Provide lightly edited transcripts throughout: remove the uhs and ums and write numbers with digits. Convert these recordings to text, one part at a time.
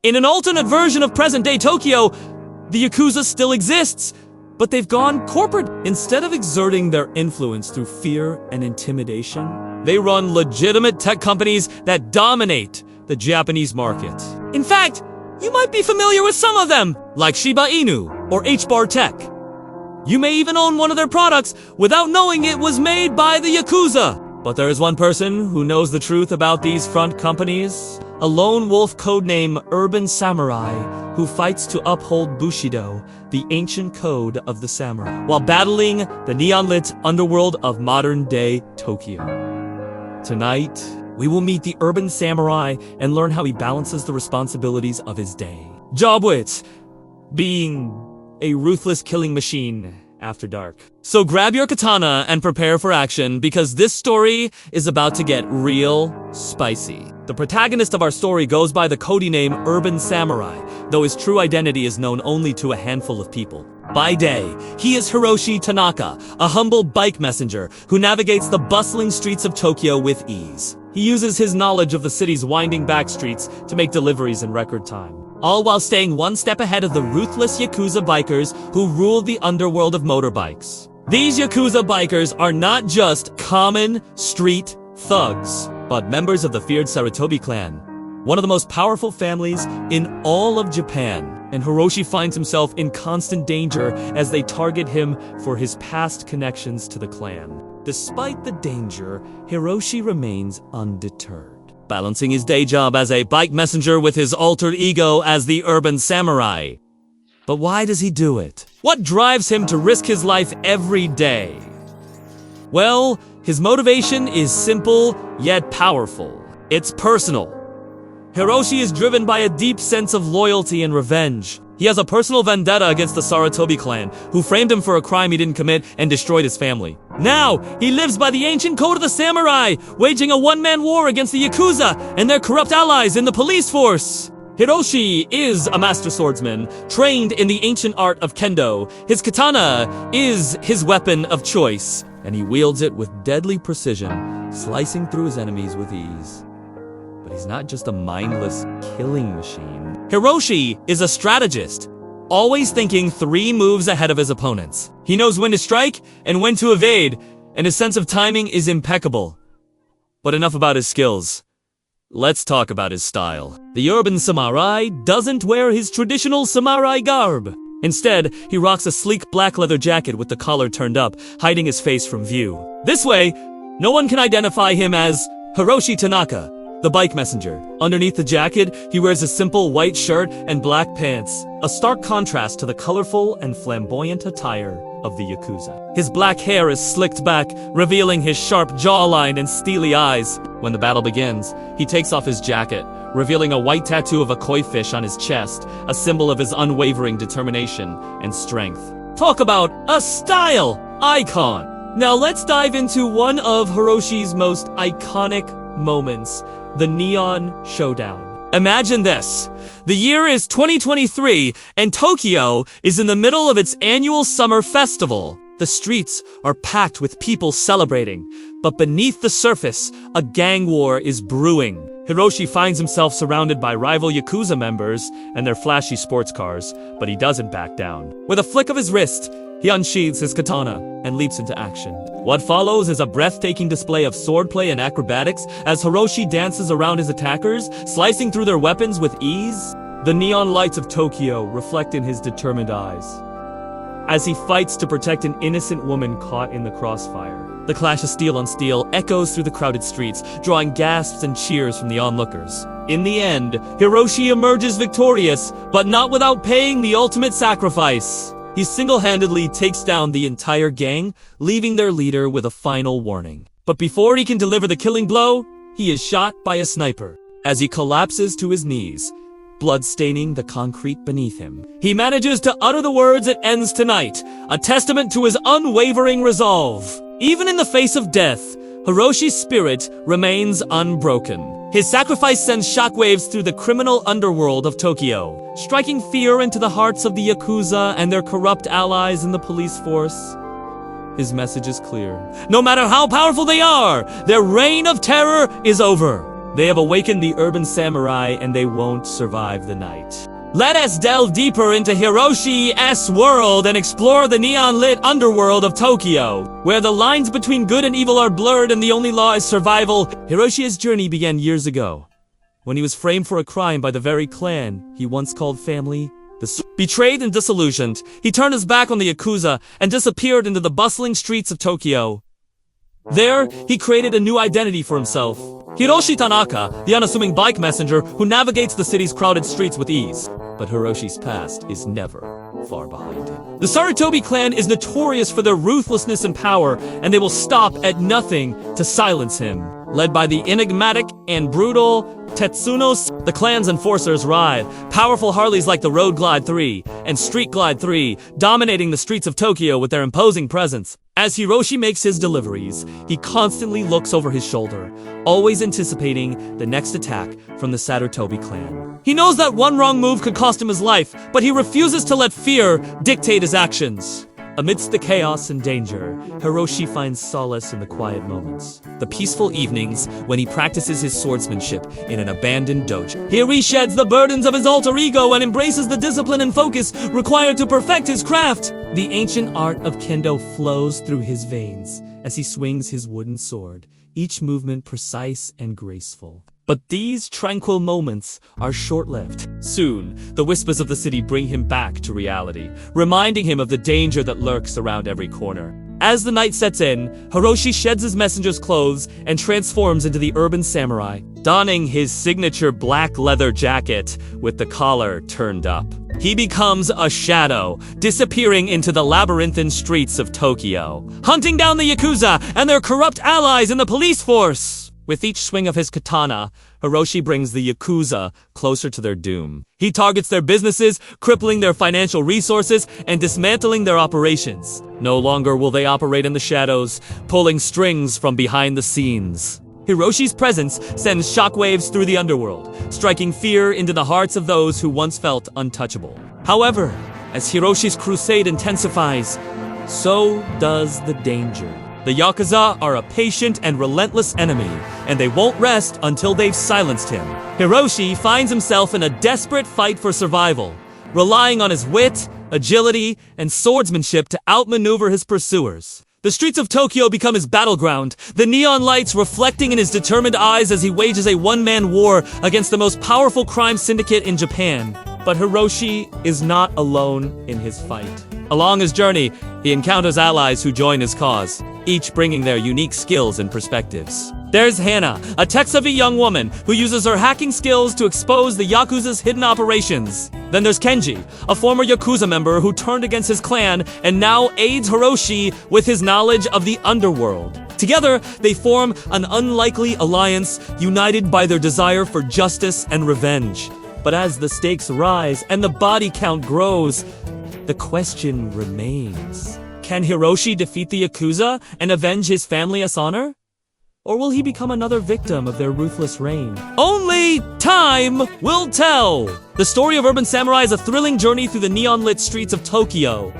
In an alternate version of present-day Tokyo, the Yakuza still exists, but they've gone corporate. Instead of exerting their influence through fear and intimidation, they run legitimate tech companies that dominate the Japanese market. In fact, you might be familiar with some of them, like Shiba Inu or H-Bar Tech. You may even own one of their products without knowing it was made by the Yakuza. But there is one person who knows the truth about these front companies. A lone wolf codename Urban Samurai who fights to uphold Bushido, the ancient code of the samurai, while battling the neon-lit underworld of modern-day Tokyo. Tonight, we will meet the Urban Samurai and learn how he balances the responsibilities of his day. Jobwit, being a ruthless killing machine after dark. So grab your katana and prepare for action, because this story is about to get real spicy. The protagonist of our story goes by the code name Urban Samurai, though his true identity is known only to a handful of people. By day, he is Hiroshi Tanaka, a humble bike messenger who navigates the bustling streets of Tokyo with ease. He uses his knowledge of the city's winding back streets to make deliveries in record time, all while staying one step ahead of the ruthless Yakuza bikers who rule the underworld of motorbikes. These Yakuza bikers are not just common street thugs, but members of the feared Sarutobi clan, one of the most powerful families in all of Japan. And Hiroshi finds himself in constant danger as they target him for his past connections to the clan. Despite the danger, Hiroshi remains undeterred, balancing his day job as a bike messenger with his alter ego as the Urban Samurai. But why does he do it? What drives him to risk his life every day? Well, his motivation is simple yet powerful. It's personal. Hiroshi is driven by a deep sense of loyalty and revenge. He has a personal vendetta against the Sarutobi clan, who framed him for a crime he didn't commit and destroyed his family. Now, he lives by the ancient code of the samurai, waging a one-man war against the Yakuza and their corrupt allies in the police force. Hiroshi is a master swordsman, trained in the ancient art of kendo. His katana is his weapon of choice, and he wields it with deadly precision, slicing through his enemies with ease. But he's not just a mindless killing machine. Hiroshi is a strategist, always thinking 3 moves ahead of his opponents. He knows when to strike and when to evade, and his sense of timing is impeccable. But enough about his skills. Let's talk about his style. The Urban Samurai doesn't wear his traditional samurai garb. Instead, he rocks a sleek black leather jacket with the collar turned up, hiding his face from view. This way, no one can identify him as Hiroshi Tanaka, the bike messenger. Underneath the jacket, he wears a simple white shirt and black pants, a stark contrast to the colorful and flamboyant attire of the Yakuza. His black hair is slicked back, revealing his sharp jawline and steely eyes. When the battle begins, he takes off his jacket, revealing a white tattoo of a koi fish on his chest, a symbol of his unwavering determination and strength. Talk about a style icon! Now let's dive into one of Hiroshi's most iconic moments, the Neon Showdown. Imagine this. The year is 2023, and Tokyo is in the middle of its annual summer festival. The streets are packed with people celebrating, but beneath the surface, a gang war is brewing. Hiroshi finds himself surrounded by rival Yakuza members and their flashy sports cars, but he doesn't back down. With a flick of his wrist, he unsheathes his katana and leaps into action. What follows is a breathtaking display of swordplay and acrobatics as Hiroshi dances around his attackers, slicing through their weapons with ease. The neon lights of Tokyo reflect in his determined eyes as he fights to protect an innocent woman caught in the crossfire. The clash of steel on steel echoes through the crowded streets, drawing gasps and cheers from the onlookers. In the end, Hiroshi emerges victorious, but not without paying the ultimate sacrifice. He single-handedly takes down the entire gang, leaving their leader with a final warning. But before he can deliver the killing blow, he is shot by a sniper. As he collapses to his knees, blood staining the concrete beneath him, he manages to utter the words "It ends tonight," a testament to his unwavering resolve. Even in the face of death, Hiroshi's spirit remains unbroken. His sacrifice sends shockwaves through the criminal underworld of Tokyo, striking fear into the hearts of the Yakuza and their corrupt allies in the police force. His message is clear. No matter how powerful they are, their reign of terror is over. They have awakened the urban samurai and they won't survive the night. Let us delve deeper into Hiroshi's world and explore the neon-lit underworld of Tokyo, where the lines between good and evil are blurred and the only law is survival. Hiroshi's journey began years ago, when he was framed for a crime by the very clan he once called family. Betrayed and disillusioned, he turned his back on the Yakuza and disappeared into the bustling streets of Tokyo. There, he created a new identity for himself. Hiroshi Tanaka, the unassuming bike messenger who navigates the city's crowded streets with ease. But Hiroshi's past is never far behind him. The Sarutobi clan is notorious for their ruthlessness and power, and they will stop at nothing to silence him. Led by the enigmatic and brutal Tetsunos, the clan's enforcers ride powerful Harleys like the Road Glide 3 and Street Glide 3, dominating the streets of Tokyo with their imposing presence. As Hiroshi makes his deliveries, he constantly looks over his shoulder, always anticipating the next attack from the Sarutobi clan. He knows that one wrong move could cost him his life, but he refuses to let fear dictate his actions. Amidst the chaos and danger, Hiroshi finds solace in the quiet moments. The peaceful evenings when he practices his swordsmanship in an abandoned dojo. Here he sheds the burdens of his alter ego and embraces the discipline and focus required to perfect his craft. The ancient art of kendo flows through his veins as he swings his wooden sword, each movement precise and graceful. But these tranquil moments are short-lived. Soon, the whispers of the city bring him back to reality, reminding him of the danger that lurks around every corner. As the night sets in, Hiroshi sheds his messenger's clothes and transforms into the urban samurai, donning his signature black leather jacket with the collar turned up. He becomes a shadow, disappearing into the labyrinthine streets of Tokyo, hunting down the Yakuza and their corrupt allies in the police force. With each swing of his katana, Hiroshi brings the Yakuza closer to their doom. He targets their businesses, crippling their financial resources and dismantling their operations. No longer will they operate in the shadows, pulling strings from behind the scenes. Hiroshi's presence sends shockwaves through the underworld, striking fear into the hearts of those who once felt untouchable. However, as Hiroshi's crusade intensifies, so does the danger. The Yakuza are a patient and relentless enemy, and they won't rest until they've silenced him. Hiroshi finds himself in a desperate fight for survival, relying on his wit, agility, and swordsmanship to outmaneuver his pursuers. The streets of Tokyo become his battleground, the neon lights reflecting in his determined eyes as he wages a one-man war against the most powerful crime syndicate in Japan. But Hiroshi is not alone in his fight. Along his journey, he encounters allies who join his cause, each bringing their unique skills and perspectives. There's Hana, a tech-savvy young woman who uses her hacking skills to expose the Yakuza's hidden operations. Then there's Kenji, a former Yakuza member who turned against his clan and now aids Hiroshi with his knowledge of the underworld. Together, they form an unlikely alliance, united by their desire for justice and revenge. But as the stakes rise and the body count grows, the question remains. Can Hiroshi defeat the Yakuza and avenge his family's honor? Or will he become another victim of their ruthless reign? Only time will tell! The story of Urban Samurai is a thrilling journey through the neon-lit streets of Tokyo,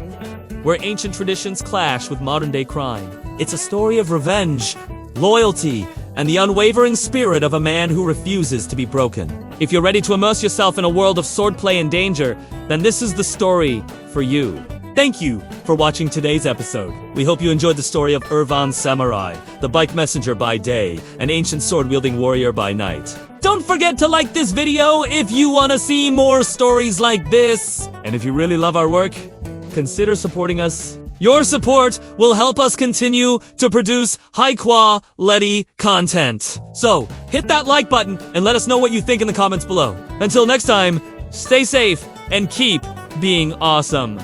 where ancient traditions clash with modern-day crime. It's a story of revenge, loyalty, and the unwavering spirit of a man who refuses to be broken. If you're ready to immerse yourself in a world of swordplay and danger, then this is the story for you. Thank you for watching today's episode. We hope you enjoyed the story of Urban Samurai, the bike messenger by day, an ancient sword-wielding warrior by night. Don't forget to like this video if you want to see more stories like this. And if you really love our work, consider supporting us. Your support will help us continue to produce high-quality content. So, hit that like button and let us know what you think in the comments below. Until next time, stay safe and keep being awesome.